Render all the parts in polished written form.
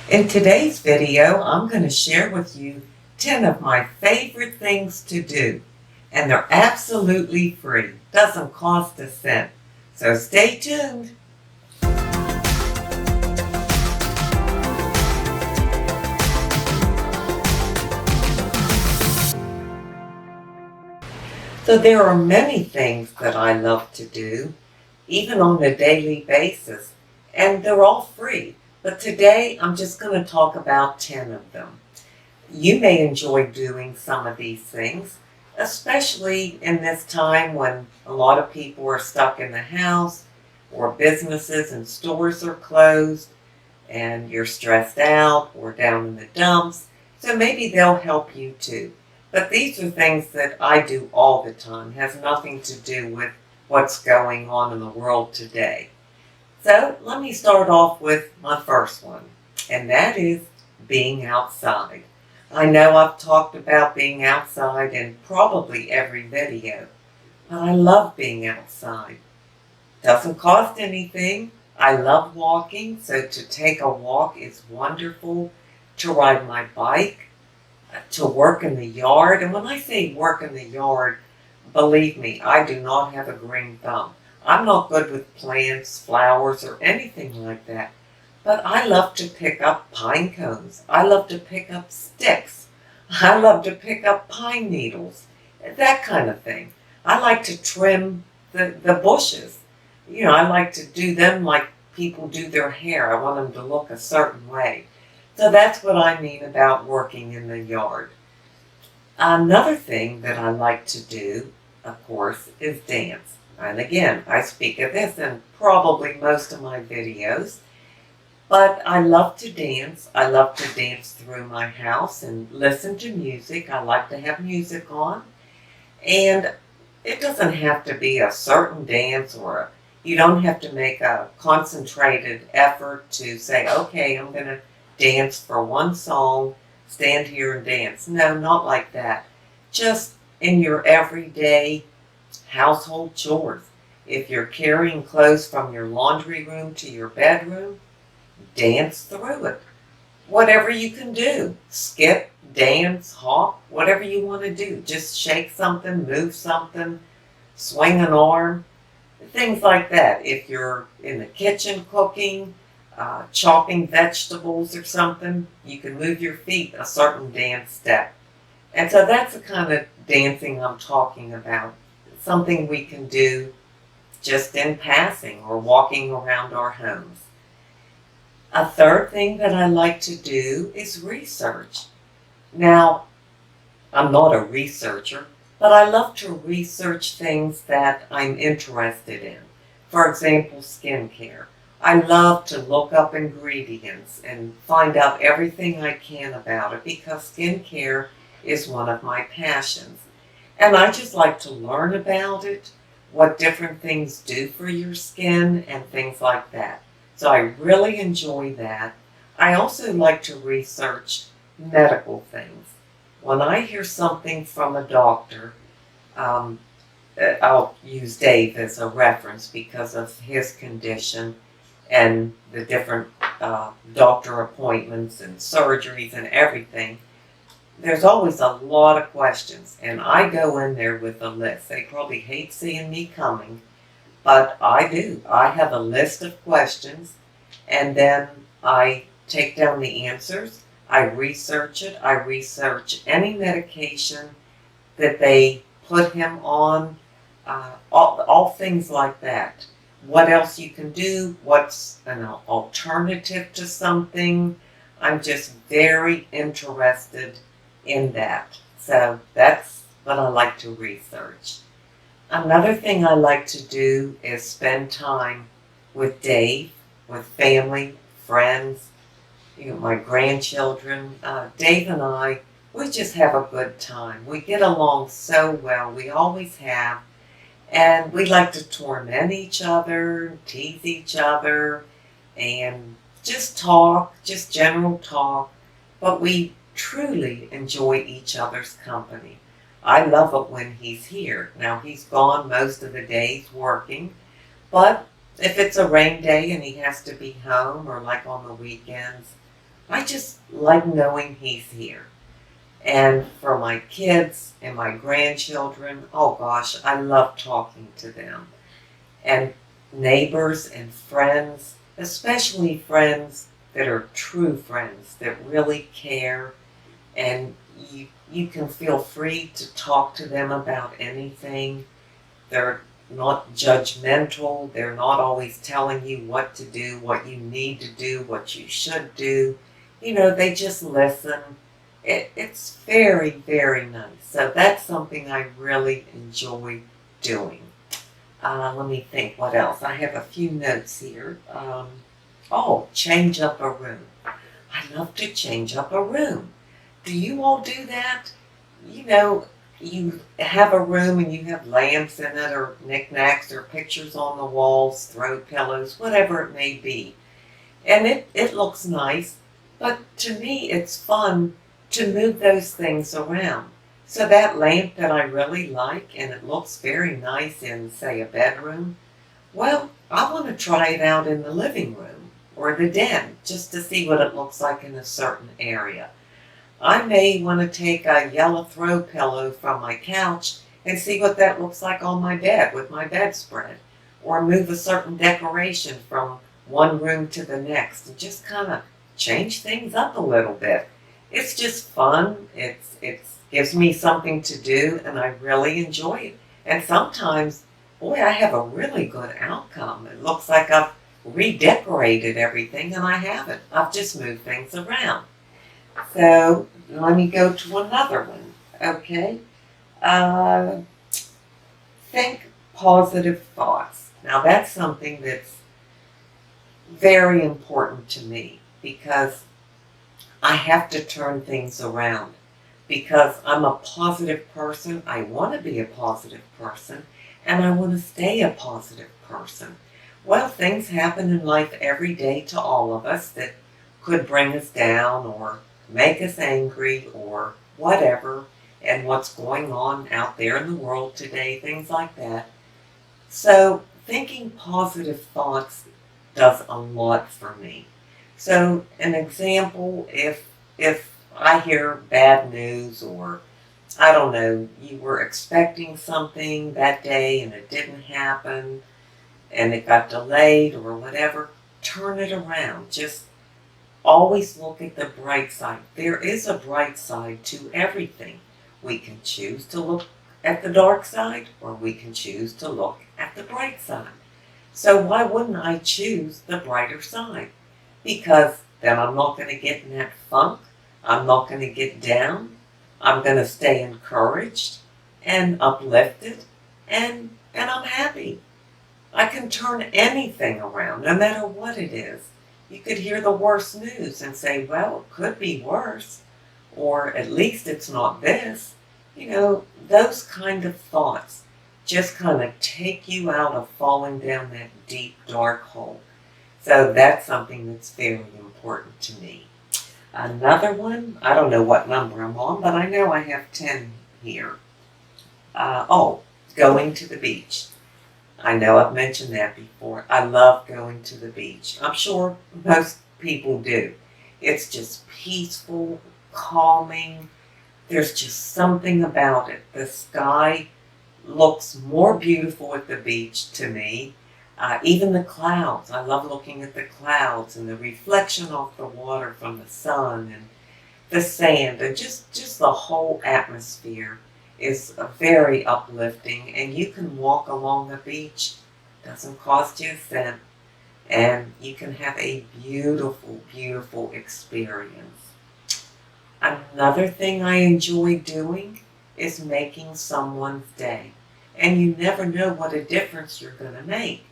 In today's video, I'm going to share with you 10 of my favorite things to do. And they're absolutely free. Doesn't cost a cent. So stay tuned. So there are many things that I love to do, even on a daily basis. And they're all free. But today, I'm just going to talk about 10 of them. You may enjoy doing some of these things, especially in this time when a lot of people are stuck in the house or businesses and stores are closed and you're stressed out or down in the dumps. So maybe they'll help you too. But these are things that I do all the time, has nothing to do with what's going on in the world today. So let me start off with my first one, and that is being outside. I know I've talked about being outside in probably every video, but I love being outside. Doesn't cost anything. I love walking, so to take a walk is wonderful. To ride my bike, to work in the yard. And when I say work in the yard, believe me, I do not have a green thumb. I'm not good with plants, flowers, or anything like that. But I love to pick up pine cones. I love to pick up sticks. I love to pick up pine needles. That kind of thing. I like to trim the bushes. You know, I like to do them like people do their hair. I want them to look a certain way. So that's what I mean about working in the yard. Another thing that I like to do, of course, is dance. And again, I speak of this in probably most of my videos. But I love to dance. I love to dance through my house and listen to music. I like to have music on. And it doesn't have to be a certain dance or you don't have to make a concentrated effort to say, okay, I'm going to dance for one song, stand here and dance. No, not like that. Just in your everyday household chores. If you're carrying clothes from your laundry room to your bedroom, dance through it. Whatever you can do. Skip, dance, hop, whatever you want to do. Just shake something, move something, swing an arm, things like that. If you're in the kitchen cooking, chopping vegetables or something, you can move your feet a certain dance step. And so that's the kind of dancing I'm talking about. Something we can do just in passing or walking around our homes. A third thing that I like to do is research. Now, I'm not a researcher, but I love to research things that I'm interested in. For example, skincare. I love to look up ingredients and find out everything I can about it because skincare is one of my passions. And I just like to learn about it, what different things do for your skin and things like that. So I really enjoy that. I also like to research medical things. When I hear something from a doctor, I'll use Dave as a reference because of his condition and the different doctor appointments and surgeries and everything. There's always a lot of questions, and I go in there with a list. They probably hate seeing me coming, but I do. I have a list of questions, and then I take down the answers. I research it. I research any medication that they put him on, all things like that. What else you can do, what's an alternative to something. I'm just very interested in that. So that's what I like to research. Another thing I like to do is spend time with Dave, with family, friends, my grandchildren. Dave and I, we just have a good time. We get along so well. We always have. And we like to torment each other, tease each other, and just talk, just general talk. But we truly enjoy each other's company. I love it when he's here. Now, he's gone most of the days working, but if it's a rain day and he has to be home or like on the weekends, I just like knowing he's here. And for my kids and my grandchildren, oh gosh, I love talking to them. And neighbors and friends, especially friends that are true friends that really care, and you can feel free to talk to them about anything. They're not judgmental. They're not always telling you what to do, what you need to do, what you should do. They just listen. It's very, very nice. So that's something I really enjoy doing. Let me think what else. I have a few notes here. Change up a room. I love to change up a room. Do you all do that? You know, you have a room and you have lamps in it or knickknacks or pictures on the walls, throw pillows, whatever it may be. And it looks nice, but to me it's fun to move those things around. So that lamp that I really like and it looks very nice in, say, a bedroom, well, I want to try it out in the living room or the den just to see what it looks like in a certain area. I may want to take a yellow throw pillow from my couch and see what that looks like on my bed with my bedspread, or move a certain decoration from one room to the next and just kind of change things up a little bit. It's just fun. It gives me something to do and I really enjoy it. And sometimes, boy, I have a really good outcome. It looks like I've redecorated everything and I haven't. I've just moved things around. So let me go to another one. Okay. Think positive thoughts. Now that's something that's very important to me because I have to turn things around. Because I'm a positive person, I want to be a positive person, and I want to stay a positive person. Well, things happen in life every day to all of us that could bring us down or make us angry or whatever, and what's going on out there in the world today, things like that. So thinking positive thoughts does a lot for me. So an example, if I hear bad news or I don't know, you were expecting something that day and it didn't happen and it got delayed or whatever, turn it around. Just always look at the bright side. There is a bright side to everything. We can choose to look at the dark side or we can choose to look at the bright side. So why wouldn't I choose the brighter side? Because then I'm not going to get in that funk. I'm not going to get down. I'm going to stay encouraged and uplifted and I'm happy. I can turn anything around, no matter what it is. You could hear the worst news and say, well, it could be worse, or at least it's not this. Those kind of thoughts just kind of take you out of falling down that deep, dark hole. So that's something that's very important to me. Another one, I don't know what number I'm on, but I know I have 10 here. Going to the beach. I know I've mentioned that before. I love going to the beach. I'm sure most people do. It's just peaceful, calming. There's just something about it. The sky looks more beautiful at the beach to me. Even the clouds. I love looking at the clouds and the reflection off the water from the sun and the sand and just the whole atmosphere is very uplifting, and you can walk along the beach. Doesn't cost you a cent, and you can have a beautiful, beautiful experience. Another thing I enjoy doing is making someone's day, and you never know what a difference you're going to make.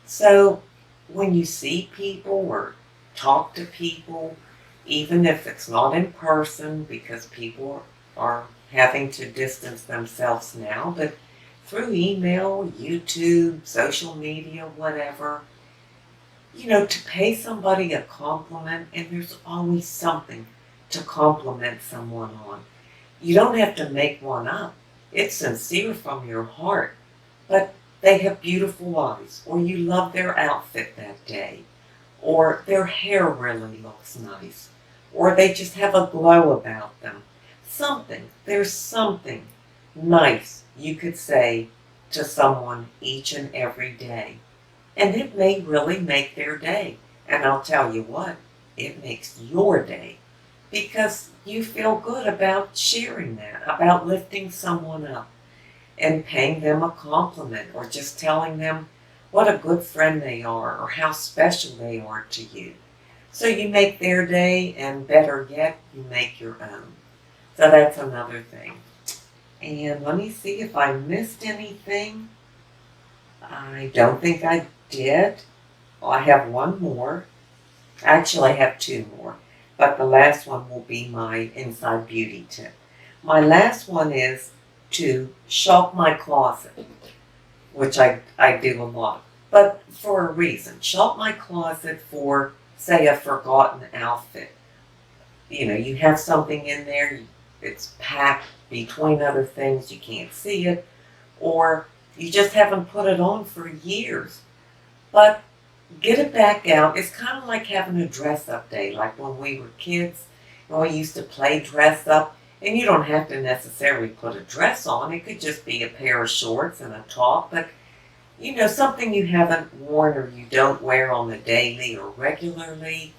So when you see people or talk to people, even if it's not in person, because people are having to distance themselves now, but through email, YouTube, social media, whatever, to pay somebody a compliment, and there's always something to compliment someone on. You don't have to make one up. It's sincere from your heart, but they have beautiful eyes, or you love their outfit that day, or their hair really looks nice, or they just have a glow about them. There's something nice you could say to someone each and every day. And it may really make their day. And I'll tell you what, it makes your day because you feel good about sharing that, about lifting someone up and paying them a compliment or just telling them what a good friend they are or how special they are to you. So you make their day, and better yet, you make your own. So that's another thing. And let me see if I missed anything. I don't think I did. Well, I have one more. Actually, I have two more. But the last one will be my inside beauty tip. My last one is to shop my closet, which I do a lot. But for a reason. Shop my closet for, say, a forgotten outfit. You know, you have something in there, it's packed between other things, you can't see it, or you just haven't put it on for years. But get it back out. It's kind of like having a dress-up day, like when we were kids. We used to play dress-up, and you don't have to necessarily put a dress on. It could just be a pair of shorts and a top, but you know, something you haven't worn or you don't wear on the daily or regularly,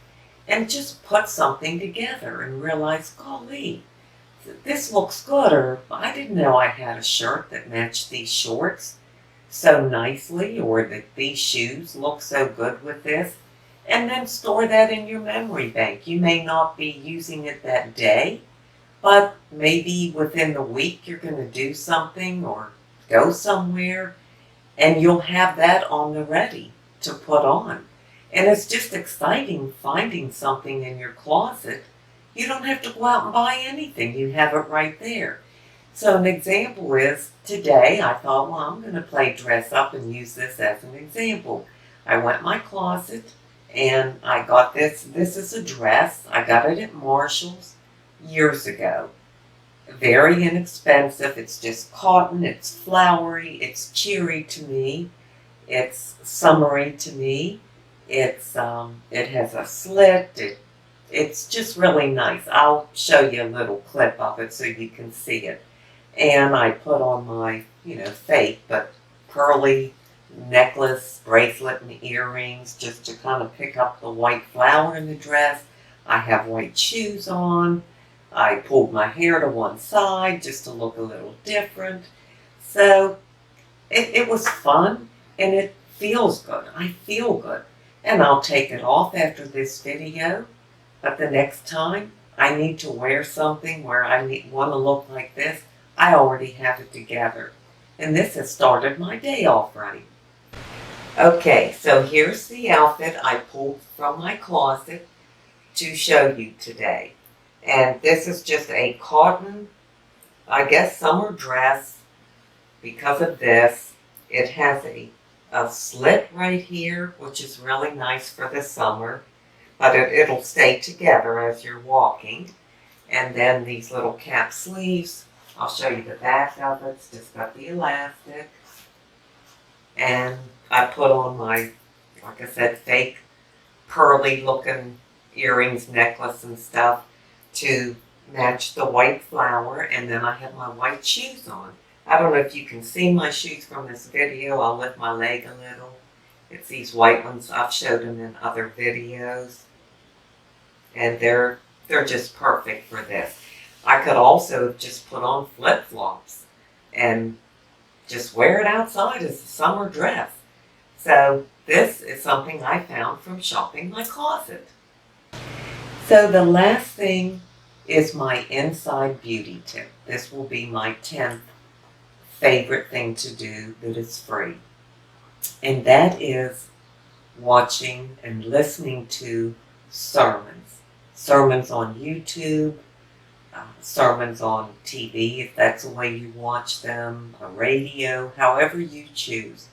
and just put something together and realize, golly, this looks good, or I didn't know I had a shirt that matched these shorts so nicely, or that these shoes look so good with this, and then store that in your memory bank. You may not be using it that day, but maybe within the week you're going to do something or go somewhere, and you'll have that on the ready to put on. And it's just exciting finding something in your closet. You don't have to go out and buy anything. You have it right there. So an example is, today I thought, well, I'm going to play dress up and use this as an example. I went in my closet and I got this. This is a dress. I got it at Marshall's years ago. Very inexpensive. It's just cotton. It's flowery. It's cheery to me. It's summery to me. It has a slit. It's just really nice. I'll show you a little clip of it so you can see it. And I put on my, fake but pearly necklace, bracelet, and earrings just to kind of pick up the white flower in the dress. I have white shoes on. I pulled my hair to one side just to look a little different. So it was fun, and it feels good. I feel good. And I'll take it off after this video. But the next time I need to wear something where I want to look like this, I already have it together. And this has started my day off right. Okay, so here's the outfit I pulled from my closet to show you today. And this is just a cotton, I guess, summer dress. Because of this, it has a slit right here, which is really nice for the summer. But it'll stay together as you're walking. And then these little cap sleeves. I'll show you the back of it. It's just got the elastic. And I put on my, like I said, fake pearly looking earrings, necklace, and stuff to match the white flower. And then I have my white shoes on. I don't know if you can see my shoes from this video. I'll lift my leg a little. It's these white ones. I've showed them in other videos. And they're just perfect for this. I could also just put on flip-flops and just wear it outside as a summer dress. So this is something I found from shopping my closet. So the last thing is my inside beauty tip. This will be my 10th favorite thing to do that is free. And that is watching and listening to sermons. Sermons on YouTube, sermons on TV, if that's the way you watch them, a radio, however you choose.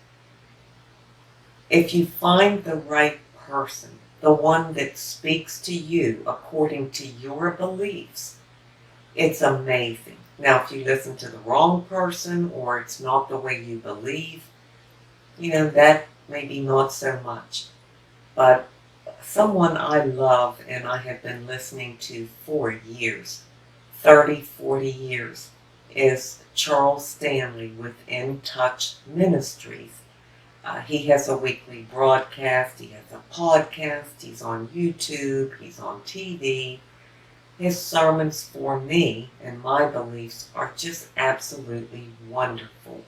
If you find the right person, the one that speaks to you according to your beliefs, it's amazing. Now, if you listen to the wrong person or it's not the way you believe, that maybe not so much. But someone I love and I have been listening to for years, 30, 40 years, is Charles Stanley with In Touch Ministries. He has a weekly broadcast, he has a podcast, he's on YouTube, he's on TV. His sermons for me and my beliefs are just absolutely wonderful.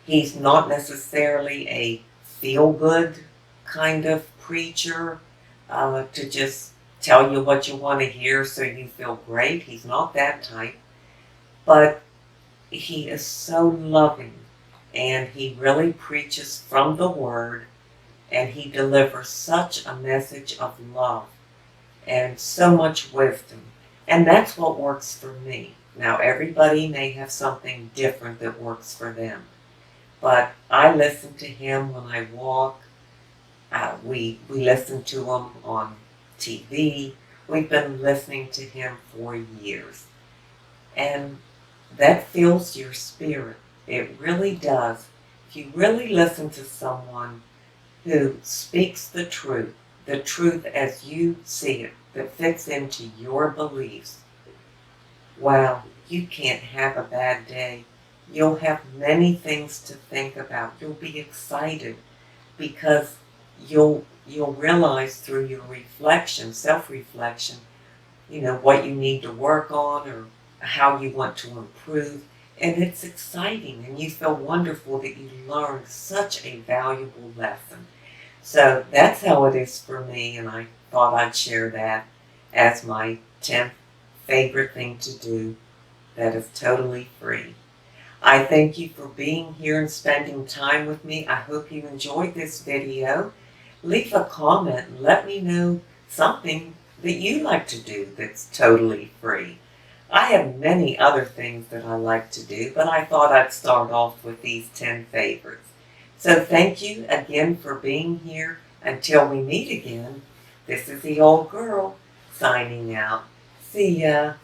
He's not necessarily a feel-good kind of preacher to just tell you what you want to hear so you feel great. He's not that type. But he is so loving, and he really preaches from the Word, and he delivers such a message of love and so much wisdom. And that's what works for me. Now, everybody may have something different that works for them. But I listen to him when I walk. We listen to him on TV. We've been listening to him for years. And that fills your spirit. It really does. If you really listen to someone who speaks the truth as you see it, that fits into your beliefs, wow, you can't have a bad day. You'll have many things to think about. You'll be excited because you'll realize through your reflection, self-reflection, what you need to work on or how you want to improve. And it's exciting, and you feel wonderful that you learned such a valuable lesson. So that's how it is for me, and I thought I'd share that as my 10th favorite thing to do that is totally free. I thank you for being here and spending time with me. I hope you enjoyed this video. Leave a comment and let me know something that you like to do that's totally free. I have many other things that I like to do, but I thought I'd start off with these 10 favorites. So thank you again for being here. Until we meet again, this is the old girl signing out. See ya.